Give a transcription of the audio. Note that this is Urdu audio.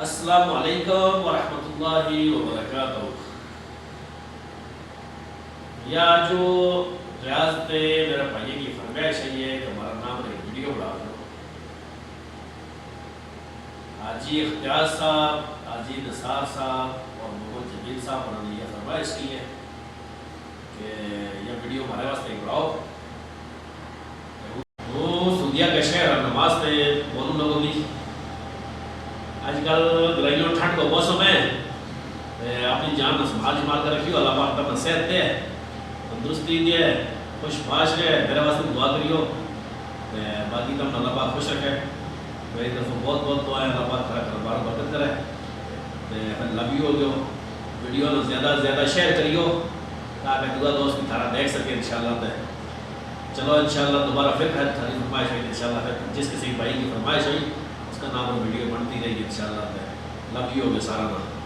السلام علیکم ورحمۃ اللہ وبرکاتہ. یا جو ریاض پہ میرا بھائی کی فرمائش ہے یہ کہ ہمارا نام ایک ویڈیو بنا دو. حاجی اختیار صاحب، حاجی نثار صاحب اور محمد جمیل صاحب انہوں نے یہ فرمائش کی ہے کہ یہ ویڈیو ہمارے واسطے بناؤ. وہ سعودیہ کا شہر نماز پہ بولوں لوگوں بھی آج کل گرائیوں ٹھنڈ کا موسم ہے، اپنی جان سنبھال کر رکھیو. اللہ پاک تمہیں صحت دے، تندرستی دے، خوش باش رہے. میرے واسطے دعا کریو، باقی تم اللہ پاک خوش رکھے. میری طرف بہت بہت دعا ہے، اللہ پاک کرا کاروبار برکت کرے. لو یو ہو گیا ویڈیو نو زیادہ زیادہ شیئر کریو تاکہ دوسرا دوست بھی تھارا دیکھ سکے انشاءاللہ. چلو انشاءاللہ دوبارہ پھر تھاری فرمائش ہوئی انشاءاللہ. پھر جس کسی بھائی کی فرمائش ہوئی اس کا نام اور ویڈیو بنتی رہی گی انشاءاللہ. لو یو ہو گیا سارا نام.